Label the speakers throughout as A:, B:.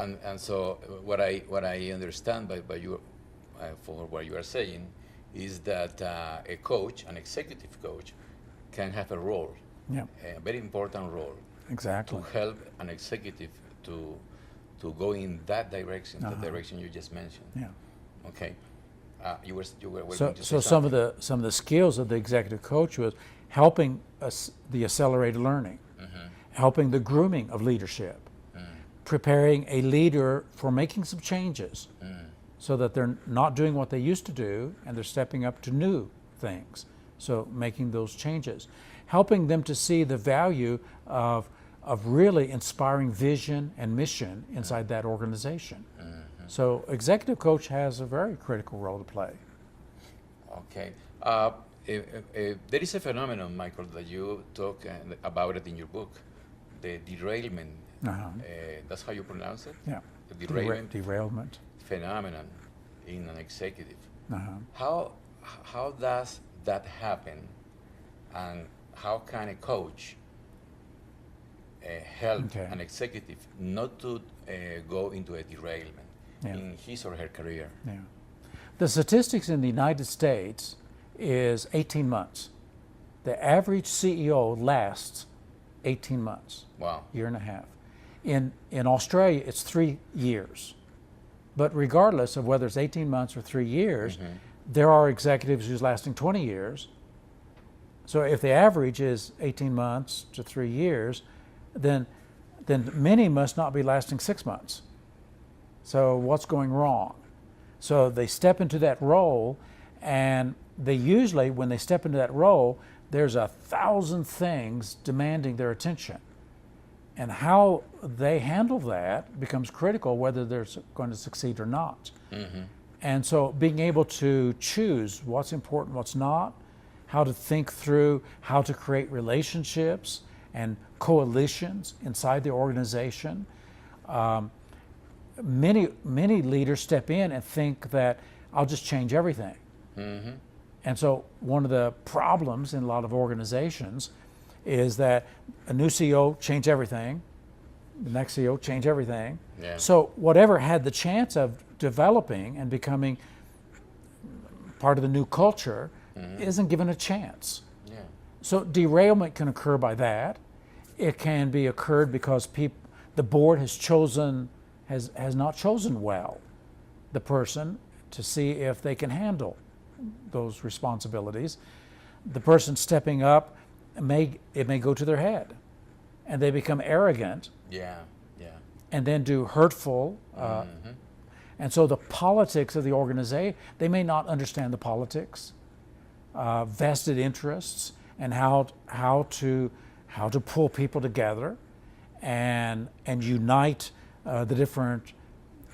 A: And so what I understand by you for what you are saying is that a coach, an executive coach, can have a role,
B: Yeah,
A: a very important role,
B: exactly.
A: to help an executive to go in that direction, the
B: Uh-huh.
A: direction you just mentioned.
B: Yeah.
A: Okay, you were
B: So,
A: going to say
B: so
A: something.
B: some of the skills of the executive coach was helping us the accelerated learning, helping the grooming of leadership, preparing a leader for making some changes, so that they're not doing what they used to do and they're stepping up to new things. So making those changes, helping them to see the value of really inspiring vision and mission inside that organization. So executive coach has a very critical role to play.
A: Okay. There is a phenomenon, Michael, that you talk about it in your book, the derailment.
B: Uh-huh.
A: That's how you pronounce it?
B: Yeah.
A: The derailment
B: Derailment.
A: phenomenon in an executive.
B: Uh-huh.
A: How does that happen, and how can a coach help
B: Okay.
A: an executive not to go into a derailment
B: Yeah.
A: in his or her career?
B: Yeah. The statistics in the United States is 18 months. The average CEO lasts 18 months,
A: Wow.
B: year and a half. In Australia, it's 3 years. But regardless of whether it's 18 months or 3 years, there are executives who's lasting 20 years. So if the average is 18 months to 3 years, then many must not be lasting 6 months. So what's going wrong? So they step into that role, and they usually, when they step into that role, there's 1,000 things demanding their attention. And how they handle that becomes critical, whether they're going to succeed or not. And so being able to choose what's important, what's not, how to think through how to create relationships and coalitions inside the organization. Many leaders step in and think that I'll just change everything. And so one of the problems in a lot of organizations is that a new CEO change everything, the next CEO change everything.
A: Yeah.
B: So whatever had the chance of developing and becoming part of the new culture isn't given a chance.
A: Yeah.
B: So derailment can occur by that. It can be occurred because the board has not chosen well the person to see if they can handle those responsibilities. The person stepping up it may go to their head, and they become arrogant,
A: Yeah. Yeah.
B: and then do hurtful. And so the politics of the organization, they may not understand the politics, vested interests, and how to pull people together, and unite the different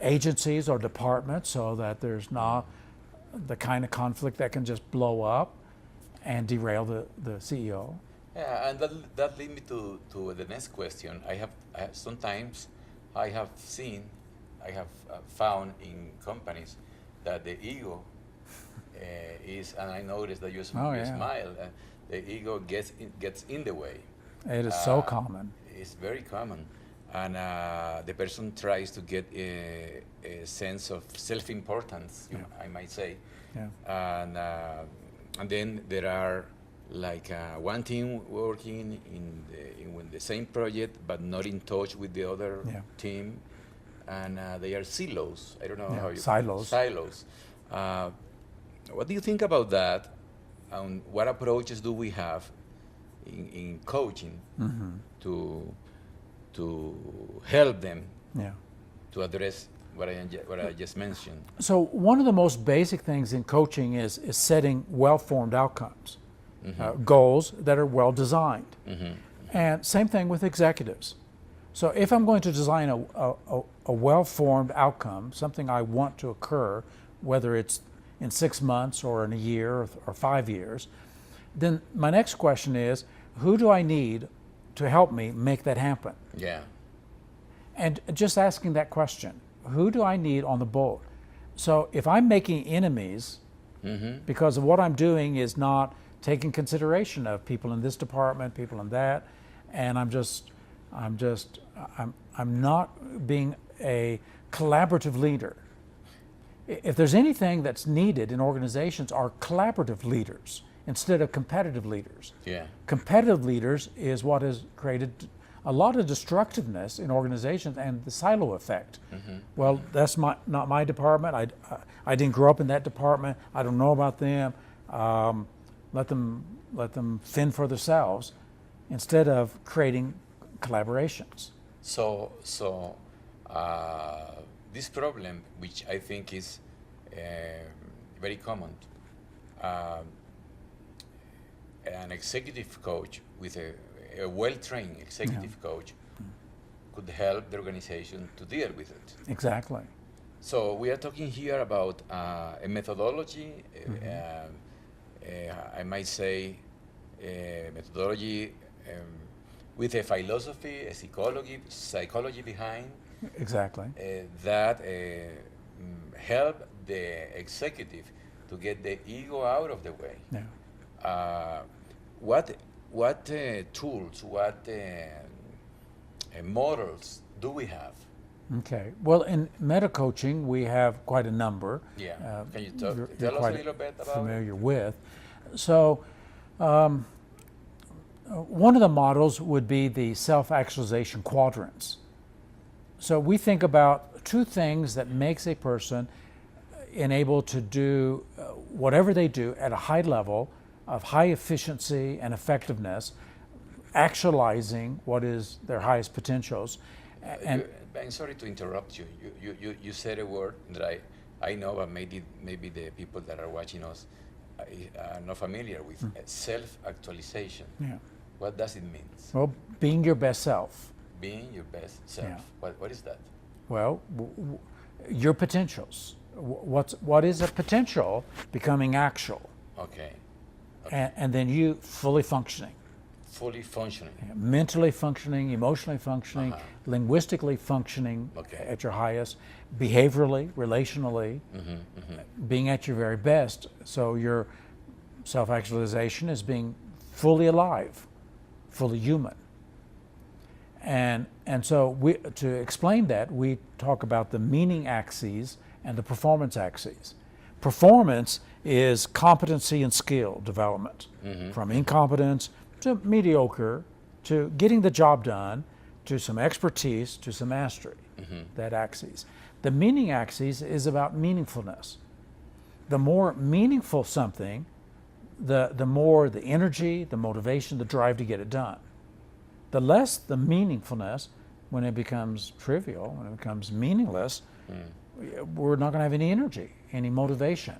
B: agencies or departments so that there's not the kind of conflict that can just blow up and derail the CEO.
A: Yeah, and that leads me to the next question. I have sometimes I have found in companies that the ego is, and I noticed that you smile. The ego gets in the way.
B: It is so common.
A: It's very common, and the person tries to get a sense of self-importance, I might say, and then there are like one team working in the same project, but not in touch with the other team, and they are silos. I don't know how you
B: silos.
A: Silos. What do you think about that? And what approaches do we have in coaching to help them to address what I just mentioned?
B: So one of the most basic things in coaching is setting well-formed outcomes. Goals that are well designed. And same thing with executives. So if I'm going to design a well-formed outcome, something I want to occur, whether it's in 6 months or in a year or 5 years, then my next question is, who do I need to help me make that happen?
A: Yeah.
B: And just asking that question, who do I need on the board? So if I'm making enemies because of what I'm doing is not taking consideration of people in this department, people in that, and I'm not being a collaborative leader. If there's anything that's needed in organizations are collaborative leaders instead of competitive leaders.
A: Yeah.
B: Competitive leaders is what has created a lot of destructiveness in organizations and the silo effect.
A: Mm-hmm.
B: Well, that's not my department. I didn't grow up in that department. I don't know about them. Let them fend for themselves instead of creating collaborations.
A: So this problem, which I think is very common, an executive coach with a well-trained executive coach could help the organization to deal with it.
B: Exactly.
A: So we are talking here about a methodology, I might say a methodology with a philosophy, a psychology behind.
B: Exactly.
A: That help the executive to get the ego out of the way.
B: Yeah.
A: What tools, what models do we have?
B: Okay. Well, in meta coaching, we have quite a number.
A: Yeah. Can you
B: you're
A: tell us a
B: quite
A: little bit about
B: familiar with. So, one of the models would be the self-actualization quadrants. So we think about two things that makes a person enabled to do whatever they do at a high level of high efficiency and effectiveness, actualizing what is their highest potentials. And
A: I'm sorry to interrupt you. You said a word that I know, but maybe the people that are watching us are not familiar with. Self-actualization.
B: Yeah.
A: What does it mean?
B: Well, being your best self.
A: Being your best self.
B: Yeah.
A: What is that?
B: Well, your potentials. What is a potential becoming actual?
A: Okay.
B: And then you fully functioning.
A: Fully functioning.
B: Mentally functioning, emotionally functioning, linguistically functioning
A: Okay.
B: at your highest, behaviorally, relationally, being at your very best. So your self-actualization is being fully alive, fully human. And so to explain that, we talk about the meaning axes and the performance axes. Performance is competency and skill development, from incompetence to mediocre, to getting the job done, to some expertise, to some mastery, that axis. The meaning axis is about meaningfulness. The more meaningful something, the more the energy, the motivation, the drive to get it done. The less the meaningfulness, when it becomes trivial, when it becomes meaningless, we're not going to have any energy, any motivation.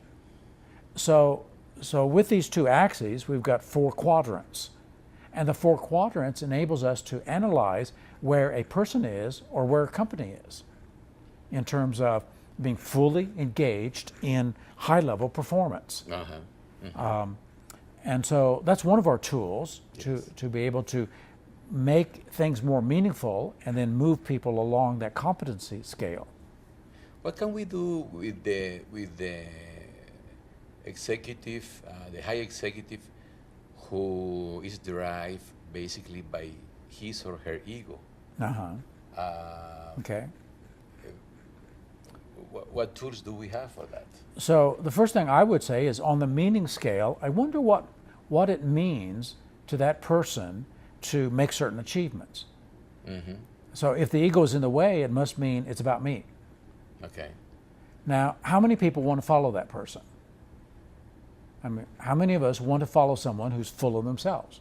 B: So with these two axes, we've got 4 quadrants. And the 4 quadrants enables us to analyze where a person is or where a company is in terms of being fully engaged in high-level performance. And so that's one of our tools to be able to make things more meaningful and then move people along that competency scale.
A: What can we do with the executive, the high executive, who is derived basically by his or her ego?
B: Okay.
A: What tools do we have for that?
B: So the first thing I would say is on the meaning scale, I wonder what it means to that person to make certain achievements. So if the ego is in the way, it must mean it's about me.
A: Okay.
B: Now, how many people want to follow that person? I mean, how many of us want to follow someone who's full of themselves?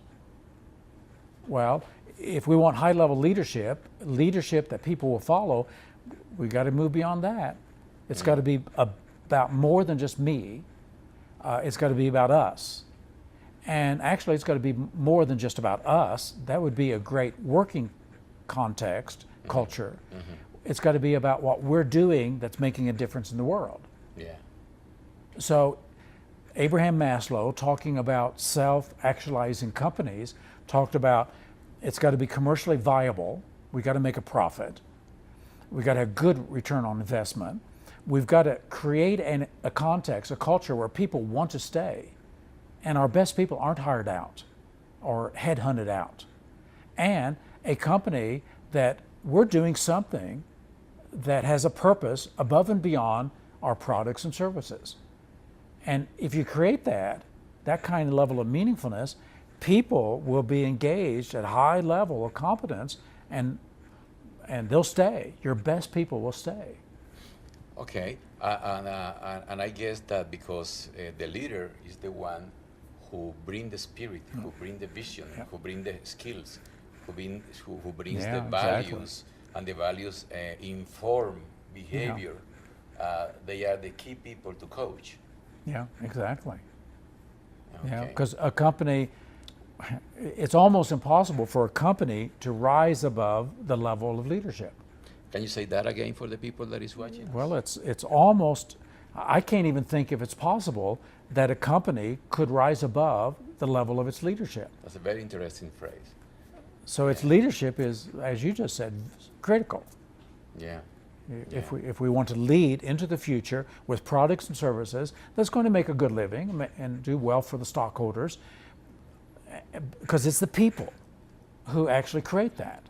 B: Well, if we want high-level leadership that people will follow, we've got to move beyond that. It's got to be about more than just me. It's got to be about us. And actually, it's got to be more than just about us. That would be a great working context, culture. It's got to be about what we're doing that's making a difference in the world.
A: Yeah.
B: So Abraham Maslow, talking about self-actualizing companies, talked about it's got to be commercially viable. We got to make a profit. We got to have good return on investment. We've got to create a context, a culture where people want to stay, and our best people aren't hired out or headhunted out. And a company that we're doing something that has a purpose above and beyond our products and services. And if you create that kind of level of meaningfulness, people will be engaged at a high level of competence, and they'll stay. Your best people will stay.
A: Okay, and I guess that because the leader is the one who brings the spirit, who brings the vision, who brings the skills, who brings the values, and the values inform behavior. They are the key people to coach.
B: Yeah, exactly.
A: Okay.
B: Yeah, because a company, it's almost impossible for a company to rise above the level of leadership.
A: Can you say that again for the people that is watching?
B: Well, it's almost, I can't even think if it's possible that a company could rise above the level of its leadership.
A: That's a very interesting phrase.
B: So its leadership is, as you just said, critical.
A: Yeah.
B: If we want to lead into the future with products and services that's going to make a good living and do well for the stockholders, because it's the people who actually create that.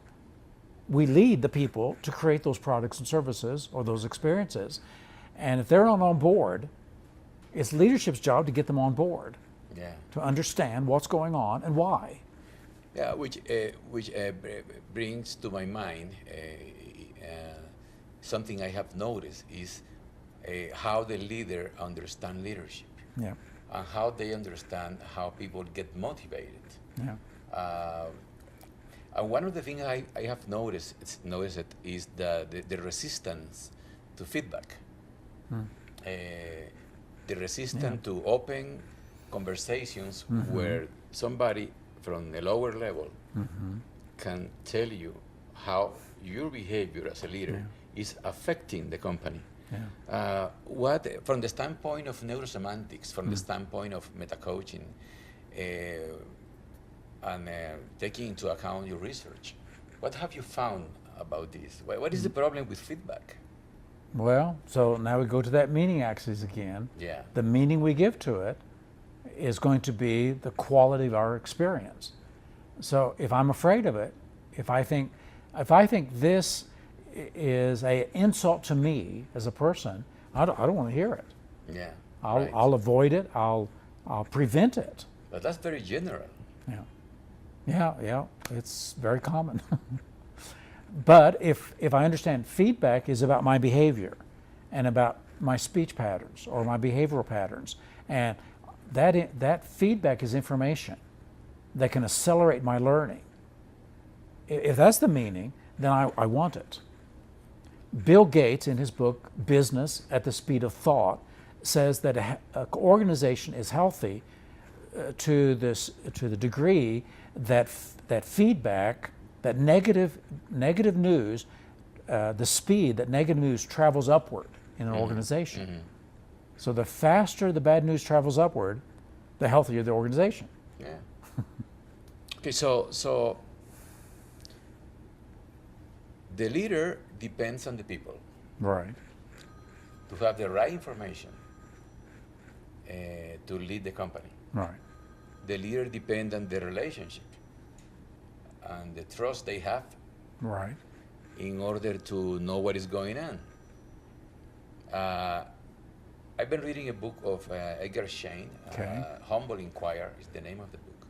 B: We lead the people to create those products and services or those experiences. And if they're not on board, it's leadership's job to get them on board, to understand what's going on and why.
A: Yeah, which brings to my mind something I have noticed is how the leader understands leadership, and how they understand how people get motivated. And one of the things I have noticed is the resistance to feedback, the resistance to open conversations where somebody from the lower level can tell you how your behavior as a leader is affecting the company. What, from the standpoint of neurosemantics, from the standpoint of meta-coaching, and taking into account your research, what have you found about this? What is the problem with feedback?
B: Well, so now we go to that meaning axis again. The meaning we give to it is going to be the quality of our experience. So if I'm afraid of it, if I think this is an insult to me as a person, I don't want to hear it. I'll avoid it. I'll prevent it.
A: But that's very general.
B: Yeah, it's very common. But if I understand feedback is about my behavior and about my speech patterns or my behavioral patterns, and that feedback is information that can accelerate my learning. If that's the meaning, then I want it. Bill Gates, in his book Business at the Speed of Thought, says that an organization is healthy to the degree that feedback, that negative news, the speed that negative news travels upward in an organization. So the faster the bad news travels upward, the healthier the organization.
A: Okay, so the leader depends on the people. To have the right information to lead the company. The leader depends on the relationship and the trust they have in order to know what is going on. I've been reading a book of Edgar Schein, Humble Inquirer is the name of the book.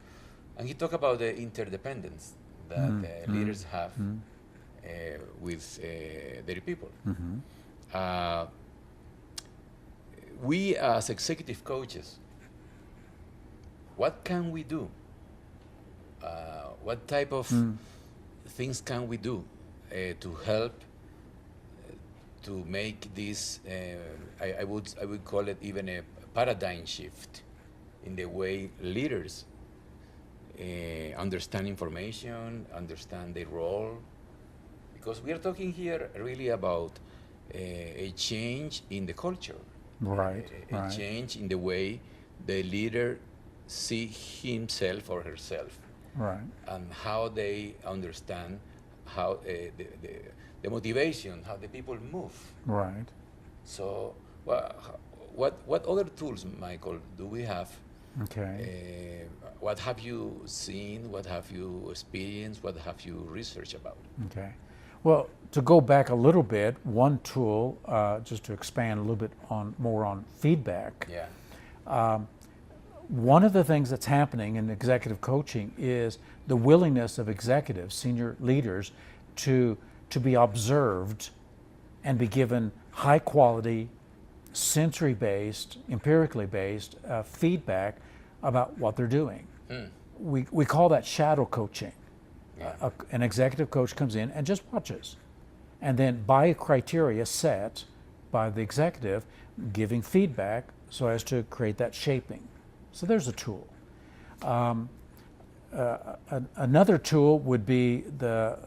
A: And he talked about the interdependence that leaders have with their people. We as executive coaches, what can we do? What type of things can we do to help to make this? I would call it even a paradigm shift in the way leaders understand information, understand their role, because we are talking here really about a change in the culture, a change in the way the leader see himself or herself, and how they understand how the motivation, how the people move. So, what other tools, Michael, do we have? What have you seen? What have you experienced? What have you researched about?
B: Well, to go back a little bit, one tool, just to expand a little bit more on feedback.
A: Yeah.
B: One of the things that's happening in executive coaching is the willingness of executives, senior leaders, to be observed and be given high quality, sensory-based, empirically based feedback about what they're doing. We call that shadow coaching.
A: Yeah.
B: An executive coach comes in and just watches, and then by a criteria set by the executive, giving feedback so as to create that shaping. So there's a tool. Another tool would be the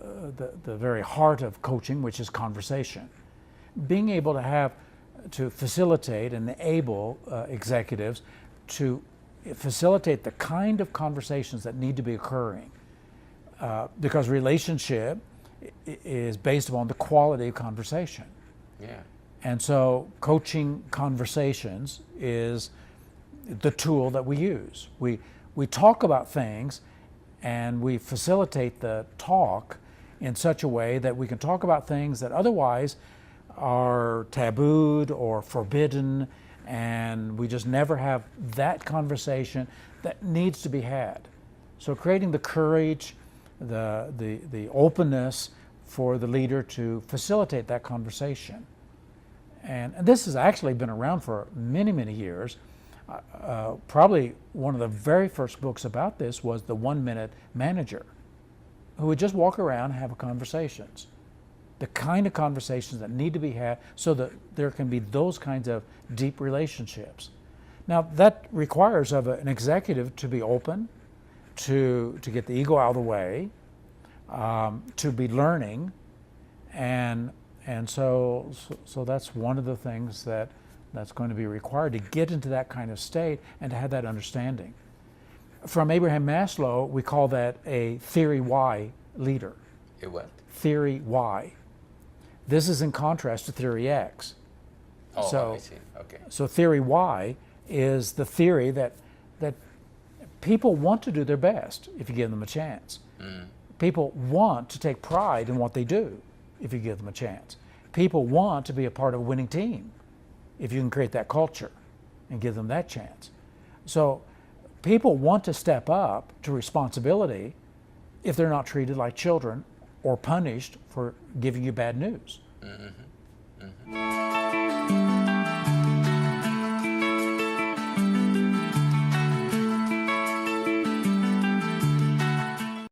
B: very heart of coaching, which is conversation. Being able to facilitate and enable executives to facilitate the kind of conversations that need to be occurring, because relationship is based upon the quality of conversation.
A: Yeah.
B: And so coaching conversations is the tool that we use. We talk about things and we facilitate the talk in such a way that we can talk about things that otherwise are tabooed or forbidden, and we just never have that conversation that needs to be had. So creating the courage, the openness for the leader to facilitate that conversation. And this has actually been around for many, many years. Probably one of the very first books about this was The 1 Minute Manager, who would just walk around and have conversations. The kind of conversations that need to be had so that there can be those kinds of deep relationships. Now that requires of an executive to be open, to get the ego out of the way, to be learning, and so that's one of the things that's going to be required to get into that kind of state and to have that understanding. From Abraham Maslow, we call that a theory Y leader.
A: A what?
B: Theory Y. This is in contrast to theory X.
A: Oh, I see. Okay.
B: So theory Y is the theory that people want to do their best if you give them a chance. People want to take pride in what they do if you give them a chance. People want to be a part of a winning team if you can create that culture and give them that chance. So people want to step up to responsibility if they're not treated like children or punished for giving you bad news.
A: Mm-hmm. Mm-hmm.